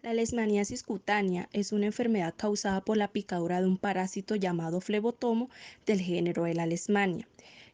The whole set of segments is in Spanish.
La leishmaniasis cutánea es una enfermedad causada por la picadura de un parásito llamado flebotomo del género de la leishmania,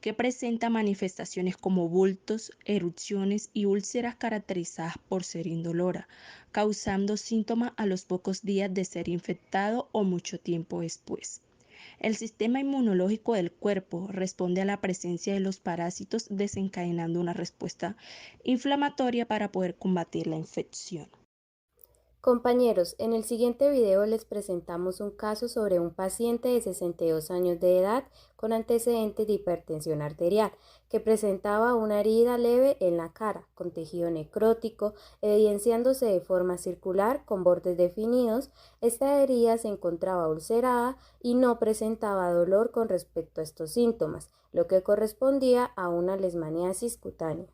que presenta manifestaciones como bultos, erupciones y úlceras caracterizadas por ser indolora, causando síntomas a los pocos días de ser infectado o mucho tiempo después. El sistema inmunológico del cuerpo responde a la presencia de los parásitos desencadenando una respuesta inflamatoria para poder combatir la infección. Compañeros, en el siguiente video les presentamos un caso sobre un paciente de 62 años de edad con antecedentes de hipertensión arterial que presentaba una herida leve en la cara con tejido necrótico, evidenciándose de forma circular con bordes definidos. Esta herida se encontraba ulcerada y no presentaba dolor con respecto a estos síntomas, lo que correspondía a una leishmaniasis cutánea.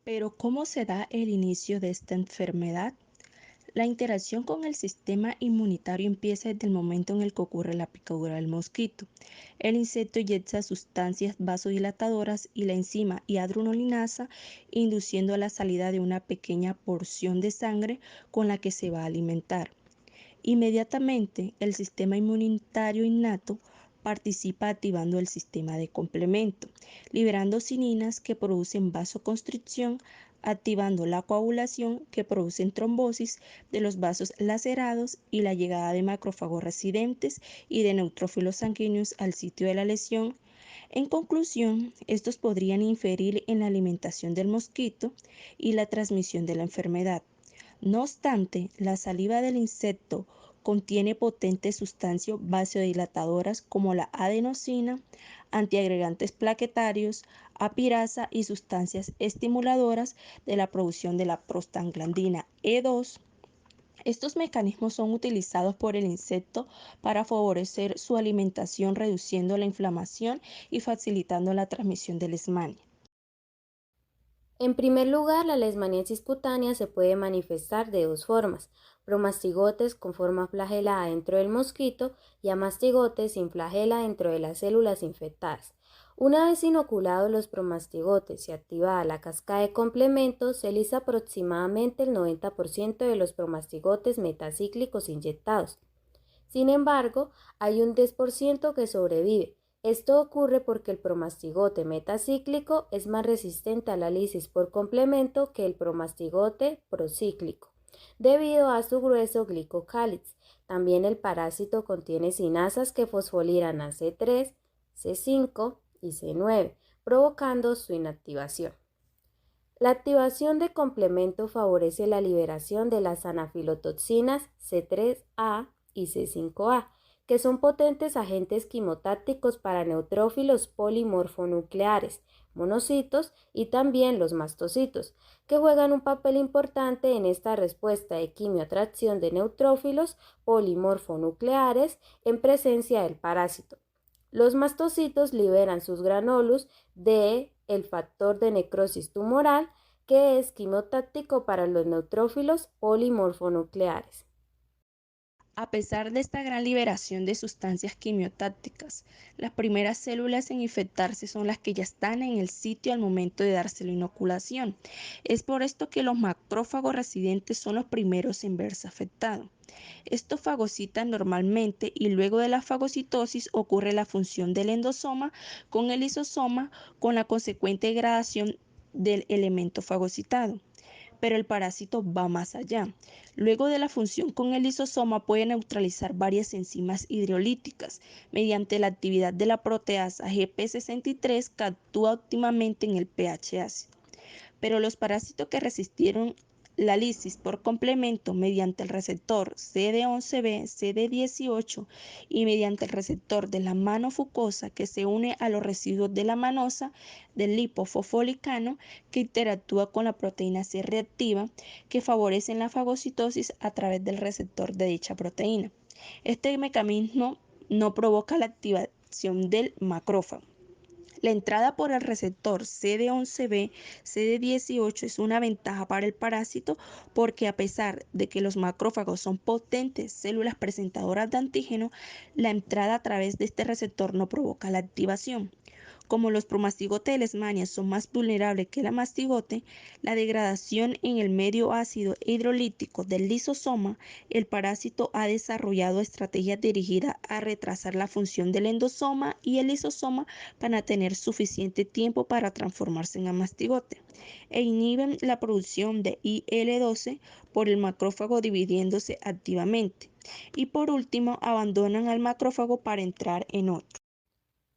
Pero ¿cómo se da el inicio de esta enfermedad? La interacción con el sistema inmunitario empieza desde el momento en el que ocurre la picadura del mosquito. El insecto inyecta sustancias vasodilatadoras y la enzima hidronolinasa, induciendo la salida de una pequeña porción de sangre con la que se va a alimentar. Inmediatamente, el sistema inmunitario innato participa activando el sistema de complemento, liberando cininas que producen vasoconstricción, activando la coagulación que producen trombosis de los vasos lacerados y la llegada de macrófagos residentes y de neutrófilos sanguíneos al sitio de la lesión. En conclusión, estos podrían inferir en la alimentación del mosquito y la transmisión de la enfermedad. No obstante, la saliva del insecto contiene potentes sustancias vasodilatadoras como la adenosina, antiagregantes plaquetarios, apirasa y sustancias estimuladoras de la producción de la prostaglandina E2. Estos mecanismos son utilizados por el insecto para favorecer su alimentación, reduciendo la inflamación y facilitando la transmisión del leishmania. En primer lugar, la leishmaniasis cutánea se puede manifestar de dos formas: promastigotes con forma flagelada dentro del mosquito y amastigotes sin flagela dentro de las células infectadas. Una vez inoculados los promastigotes y activada la cascada de complemento, se lisa aproximadamente el 90% de los promastigotes metacíclicos inyectados. Sin embargo, hay un 10% que sobrevive. Esto ocurre porque el promastigote metacíclico es más resistente a la lisis por complemento que el promastigote procíclico, debido a su grueso glicocáliz. También el parásito contiene sinasas que fosforilan a C3, C5 y C9, provocando su inactivación. La activación de complemento favorece la liberación de las anafilotoxinas C3A y C5A, que son potentes agentes quimotácticos para neutrófilos polimorfonucleares, monocitos y también los mastocitos, que juegan un papel importante en esta respuesta de quimioatracción de neutrófilos polimorfonucleares en presencia del parásito. Los mastocitos liberan sus granulus de el factor de necrosis tumoral, que es quimotáctico para los neutrófilos polimorfonucleares. A pesar de esta gran liberación de sustancias quimiotácticas, las primeras células en infectarse son las que ya están en el sitio al momento de darse la inoculación. Es por esto que los macrófagos residentes son los primeros en verse afectados. Estos fagocitan normalmente y luego de la fagocitosis ocurre la función del endosoma con el lisosoma con la consecuente degradación del elemento fagocitado. Pero el parásito va más allá. Luego de la función con el lisosoma puede neutralizar varias enzimas hidrolíticas mediante la actividad de la proteasa GP63 que actúa óptimamente en el pH ácido. Pero los parásitos que resistieron la lisis por complemento mediante el receptor CD11B, CD18 y mediante el receptor de la mano fucosa que se une a los residuos de la manosa del lipofosfolicano que interactúa con la proteína C reactiva que favorecen la fagocitosis a través del receptor de dicha proteína. Este mecanismo no provoca la activación del macrófago. La entrada por el receptor CD11B, CD18 es una ventaja para el parásito porque a pesar de que los macrófagos son potentes células presentadoras de antígeno, la entrada a través de este receptor no provoca la activación. Como los promastigotes de Leishmania son más vulnerables que la mastigote, la degradación en el medio ácido hidrolítico del lisosoma, el parásito ha desarrollado estrategias dirigidas a retrasar la función del endosoma y el lisosoma para tener suficiente tiempo para transformarse en mastigote, e inhiben la producción de IL-12 por el macrófago dividiéndose activamente. Y por último, abandonan al macrófago para entrar en otro.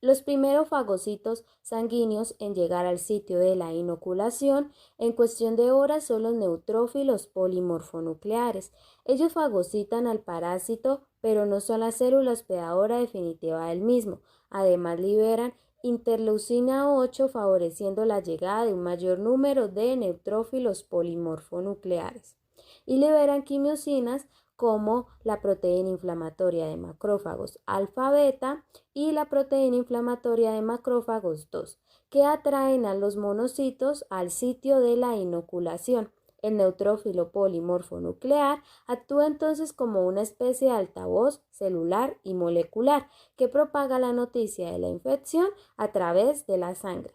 Los primeros fagocitos sanguíneos en llegar al sitio de la inoculación en cuestión de horas son los neutrófilos polimorfonucleares. Ellos fagocitan al parásito, pero no son la célula hospedadora definitiva del mismo. Además, liberan interleucina 8, favoreciendo la llegada de un mayor número de neutrófilos polimorfonucleares. Y liberan quimiosinas como la proteína inflamatoria de macrófagos alfa beta y la proteína inflamatoria de macrófagos 2, que atraen a los monocitos al sitio de la inoculación. El neutrófilo polimorfonuclear actúa entonces como una especie de altavoz celular y molecular que propaga la noticia de la infección a través de la sangre.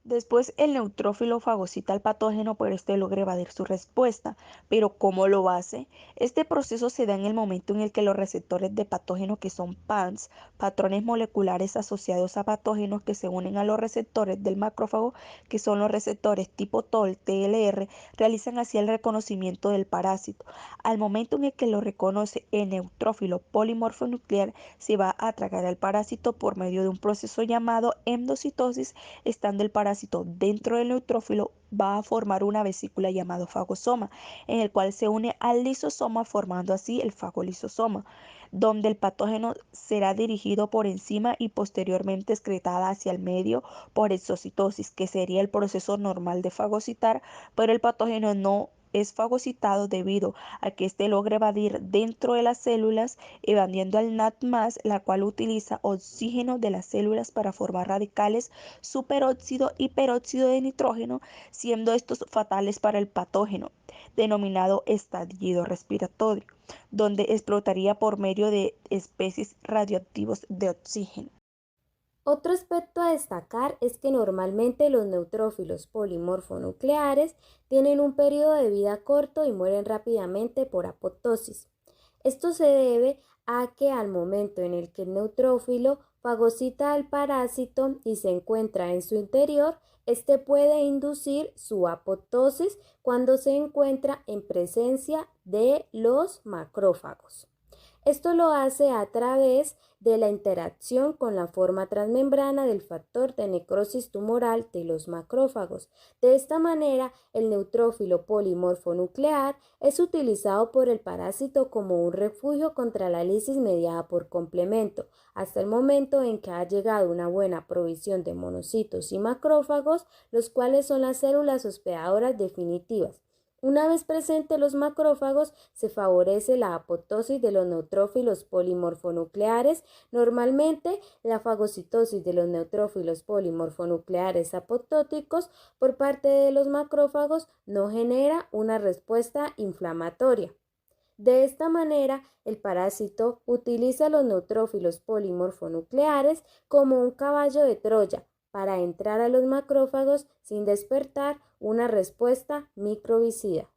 Después el neutrófilo fagocita al patógeno, pero este logra evadir su respuesta. Pero ¿cómo lo hace? Este proceso se da en el momento en el que los receptores de patógeno, que son PANS, patrones moleculares asociados a patógenos que se unen a los receptores del macrófago, que son los receptores tipo TOL, TLR, realizan así el reconocimiento del parásito. Al momento en el que lo reconoce el neutrófilo polimorfonuclear, se va a tragar al parásito por medio de un proceso llamado endocitosis. Estando el parásito dentro del neutrófilo, va a formar una vesícula llamada fagosoma, en el cual se une al lisosoma, formando así el fagolisosoma, donde el patógeno será dirigido por encima y posteriormente excretada hacia el medio por exocitosis, que sería el proceso normal de fagocitar, pero el patógeno no es fagocitado debido a que éste logra evadir dentro de las células, evadiendo al NAD+, la cual utiliza oxígeno de las células para formar radicales superóxido y peróxido de nitrógeno, siendo estos fatales para el patógeno, denominado estallido respiratorio, donde explotaría por medio de especies radioactivos de oxígeno. Otro aspecto a destacar es que normalmente los neutrófilos polimorfonucleares tienen un periodo de vida corto y mueren rápidamente por apoptosis. Esto se debe a que al momento en el que el neutrófilo fagocita al parásito y se encuentra en su interior, este puede inducir su apoptosis cuando se encuentra en presencia de los macrófagos. Esto lo hace a través de la interacción con la forma transmembrana del factor de necrosis tumoral de los macrófagos. De esta manera, el neutrófilo polimorfonuclear es utilizado por el parásito como un refugio contra la lisis mediada por complemento, hasta el momento en que ha llegado una buena provisión de monocitos y macrófagos, los cuales son las células hospedadoras definitivas. Una vez presentes los macrófagos, se favorece la apoptosis de los neutrófilos polimorfonucleares. Normalmente, la fagocitosis de los neutrófilos polimorfonucleares apoptóticos por parte de los macrófagos no genera una respuesta inflamatoria. De esta manera, el parásito utiliza los neutrófilos polimorfonucleares como un caballo de Troya para entrar a los macrófagos sin despertar una respuesta microbicida.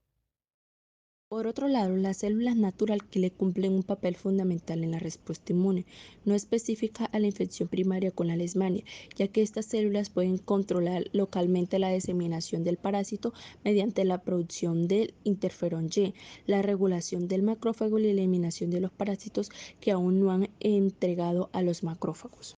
Por otro lado, las células natural que le cumplen un papel fundamental en la respuesta inmune, no específica a la infección primaria con la leishmania, ya que estas células pueden controlar localmente la diseminación del parásito mediante la producción del interferón Y, la regulación del macrófago y la eliminación de los parásitos que aún no han entregado a los macrófagos.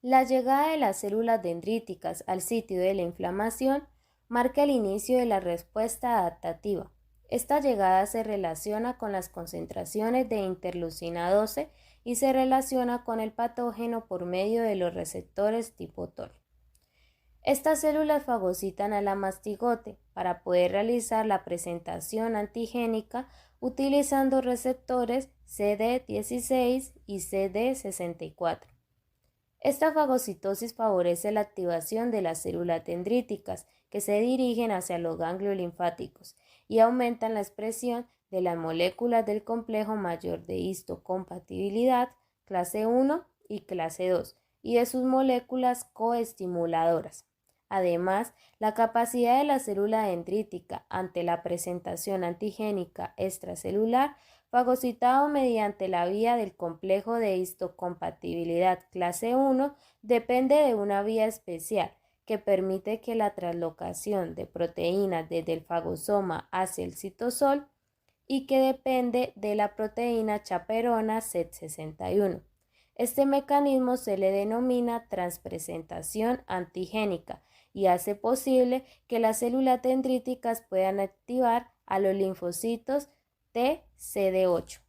La llegada de las células dendríticas al sitio de la inflamación marca el inicio de la respuesta adaptativa. Esta llegada se relaciona con las concentraciones de interleucina 12 y se relaciona con el patógeno por medio de los receptores tipo TOL. Estas células fagocitan a la mastigote para poder realizar la presentación antigénica utilizando receptores CD16 y CD64. Esta fagocitosis favorece la activación de las células dendríticas que se dirigen hacia los ganglios linfáticos y aumentan la expresión de las moléculas del complejo mayor de histocompatibilidad clase 1 y clase 2 y de sus moléculas coestimuladoras. Además, la capacidad de la célula dendrítica ante la presentación antigénica extracelular fagocitado mediante la vía del complejo de histocompatibilidad clase 1 depende de una vía especial que permite que la translocación de proteínas desde el fagosoma hacia el citosol y que depende de la proteína chaperona CET61. Este mecanismo se le denomina transpresentación antigénica y hace posible que las células dendríticas puedan activar a los linfocitos TCD8.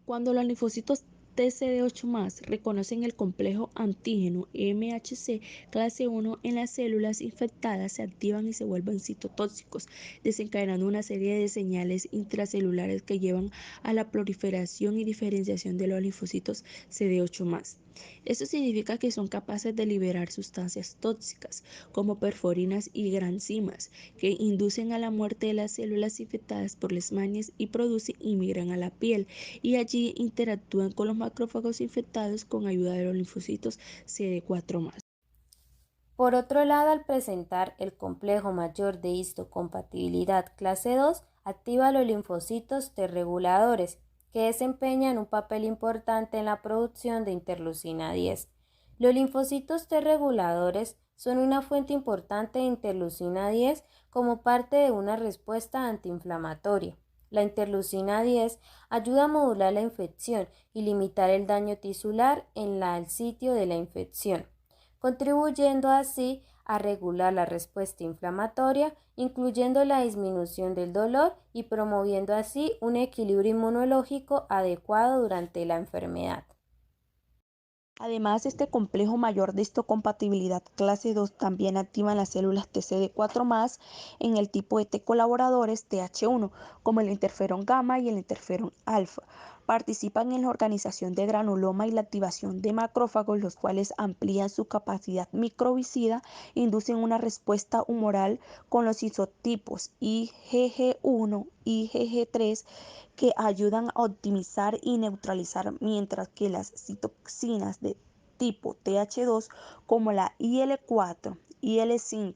Cuando los linfocitos TCD8+ reconocen el complejo antígeno MHC clase 1 en las células infectadas, se activan y se vuelven citotóxicos, desencadenando una serie de señales intracelulares que llevan a la proliferación y diferenciación de los linfocitos CD8+. Esto significa que son capaces de liberar sustancias tóxicas como perforinas y granzimas que inducen a la muerte de las células infectadas por leishmanias y producen y migran a la piel y allí interactúan con los macrófagos infectados con ayuda de los linfocitos CD4+. Por otro lado, al presentar el complejo mayor de histocompatibilidad clase 2, activa los linfocitos T reguladores, que desempeñan un papel importante en la producción de interleucina 10. Los linfocitos T reguladores son una fuente importante de interleucina 10 como parte de una respuesta antiinflamatoria. La interleucina 10 ayuda a modular la infección y limitar el daño tisular en el sitio de la infección, contribuyendo así a regular la respuesta inflamatoria, incluyendo la disminución del dolor y promoviendo así un equilibrio inmunológico adecuado durante la enfermedad. Además, este complejo mayor de histocompatibilidad clase 2 también activa las células TCD4+ en el tipo de T colaboradores TH1, como el interferón gamma y el interferón alfa. Participan en la organización de granuloma y la activación de macrófagos, los cuales amplían su capacidad microbicida, inducen una respuesta humoral con los isotipos IgG1 y IgG3 que ayudan a optimizar y neutralizar, mientras que las citoxinas de tipo TH2 como la IL4, IL5,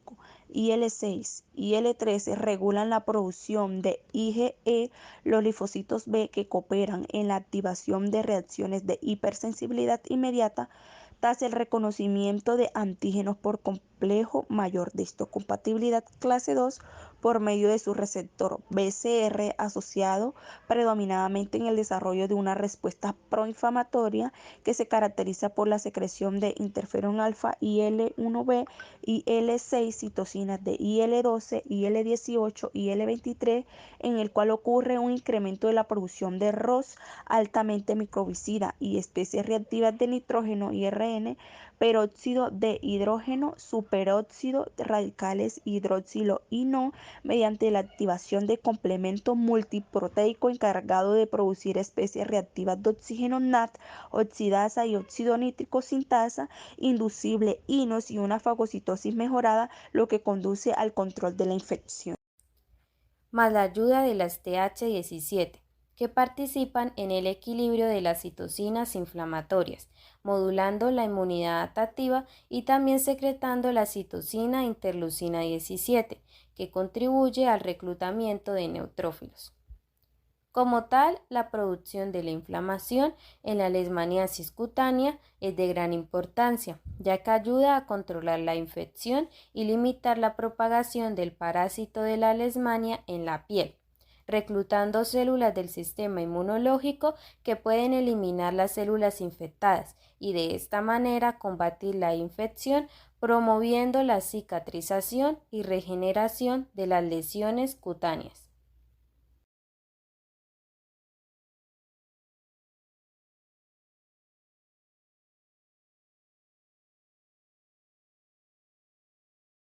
IL6 y IL13 regulan la producción de IgE, los linfocitos B que cooperan en la activación de reacciones de hipersensibilidad inmediata tras el reconocimiento de antígenos por complejo mayor de histocompatibilidad clase 2 por medio de su receptor BCR asociado predominantemente en el desarrollo de una respuesta proinflamatoria que se caracteriza por la secreción de interferón alfa, IL1B, IL6, citocinas de IL12, IL18 y IL23, en el cual ocurre un incremento de la producción de ROS altamente microbicida y especies reactivas de nitrógeno IRN, peróxido de hidrógeno, superóxido, radicales hidroxilo y no, mediante la activación de complemento multiproteico encargado de producir especies reactivas de oxígeno NAT, oxidasa y óxido nítrico sintasa, inducible INOS y una fagocitosis mejorada, lo que conduce al control de la infección. Más la ayuda de las TH17, que participan en el equilibrio de las citocinas inflamatorias, modulando la inmunidad adaptativa y también secretando la citocina interleucina 17, que contribuye al reclutamiento de neutrófilos. Como tal, la producción de la inflamación en la leishmaniasis cutánea es de gran importancia, ya que ayuda a controlar la infección y limitar la propagación del parásito de la leishmania en la piel, reclutando células del sistema inmunológico que pueden eliminar las células infectadas y de esta manera combatir la infección, promoviendo la cicatrización y regeneración de las lesiones cutáneas.